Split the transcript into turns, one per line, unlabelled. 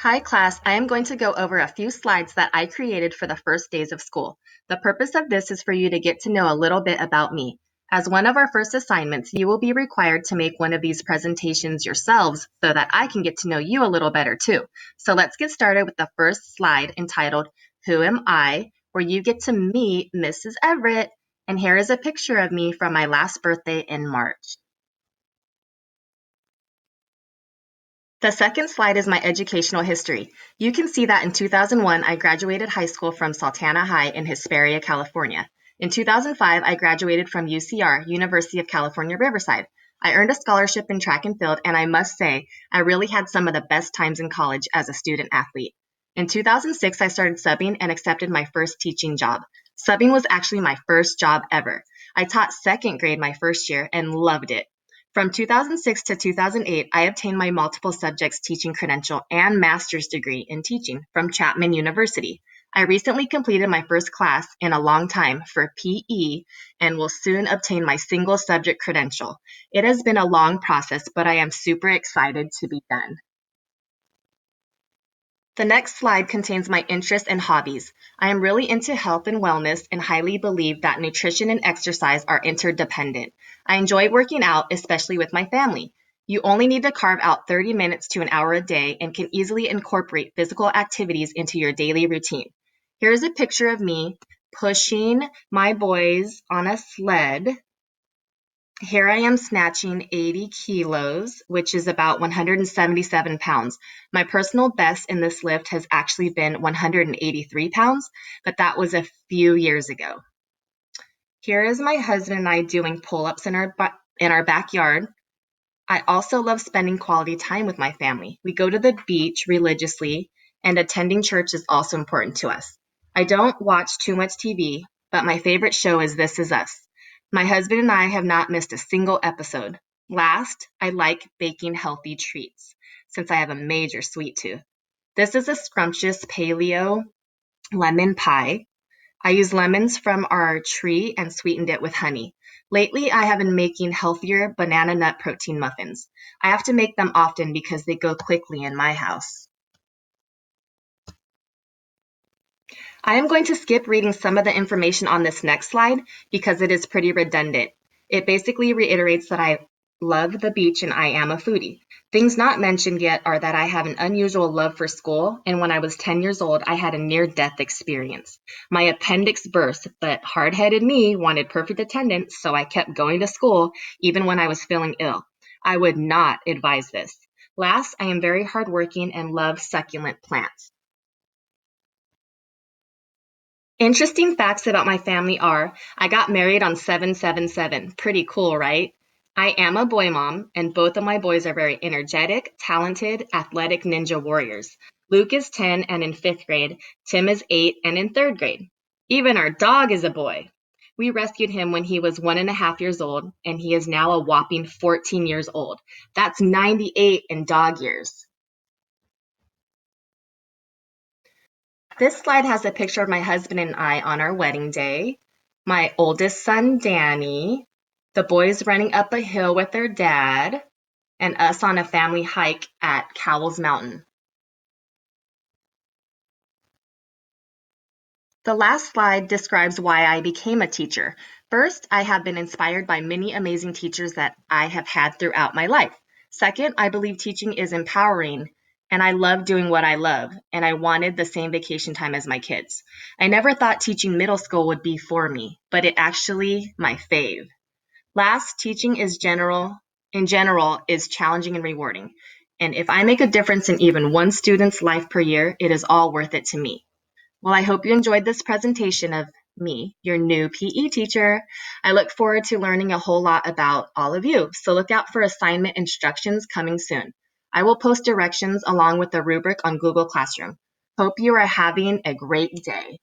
Hi class, I am going to go over a few slides that I created for the first days of school. The purpose of this is for you to get to know a little bit about me. As one of our first assignments, you will be required to make one of these presentations yourselves so that I can get to know you a little better too. So let's get started with the first slide entitled, Who Am I?, where you get to meet Mrs. Everett. And here is a picture of me from my last birthday in March. The second slide is my educational history. You can see that in 2001, I graduated high school from Sultana High in Hesperia, California. In 2005, I graduated from UCR, University of California, Riverside. I earned a scholarship in track and field, and I must say, I really had some of the best times in college as a student athlete. In 2006, I started subbing and accepted my first teaching job. Subbing was actually my first job ever. I taught second grade my first year and loved it. From 2006 to 2008, I obtained my multiple subjects teaching credential and master's degree in teaching from Chapman University. I recently completed my first class in a long time for PE and will soon obtain my single subject credential. It has been a long process, but I am super excited to be done. The next slide contains my interests and hobbies. I am really into health and wellness and highly believe that nutrition and exercise are interdependent. I enjoy working out, especially with my family. You only need to carve out 30 minutes to an hour a day and can easily incorporate physical activities into your daily routine. Here's a picture of me pushing my boys on a sled. Here I am snatching 80 kilos, which is about 177 pounds. My personal best in this lift has actually been 183 pounds, but that was a few years ago. Here is my husband and I doing pull-ups in our backyard. I also love spending quality time with my family. We go to the beach religiously, and attending church is also important to us. I don't watch too much TV, but my favorite show is This Is Us. My husband and I have not missed a single episode. Last, I like baking healthy treats, since I have a major sweet tooth. This is a scrumptious paleo lemon pie. I used lemons from our tree and sweetened it with honey. Lately, I have been making healthier banana nut protein muffins. I have to make them often because they go quickly in my house. I am going to skip reading some of the information on this next slide because it is pretty redundant. It basically reiterates that I love the beach and I am a foodie. Things not mentioned yet are that I have an unusual love for school, and when I was 10 years old, I had a near-death experience. My appendix burst, but hard-headed me wanted perfect attendance, so I kept going to school even when I was feeling ill. I would not advise this. Last, I am very hardworking and love succulent plants. Interesting facts about my family are, I got married on 7/7/7. Pretty cool, right? I am a boy mom, and both of my boys are very energetic, talented, athletic ninja warriors. Luke is 10 and in 5th grade. Tim is 8 and in 3rd grade. Even our dog is a boy. We rescued him when he was 1.5 years old, and he is now a whopping 14 years old. That's 98 in dog years. This slide has a picture of my husband and I on our wedding day, my oldest son, Danny, the boys running up a hill with their dad, and us on a family hike at Cowles Mountain. The last slide describes why I became a teacher. First, I have been inspired by many amazing teachers that I have had throughout my life. Second, I believe teaching is empowering, and I love doing what I love, and I wanted the same vacation time as my kids. I never thought teaching middle school would be for me, but it actually my fave. Last, teaching in general is challenging and rewarding. And if I make a difference in even one student's life per year, it is all worth it to me. Well, I hope you enjoyed this presentation of me, your new PE teacher. I look forward to learning a whole lot about all of you, so look out for assignment instructions coming soon. I will post directions along with the rubric on Google Classroom. Hope you are having a great day.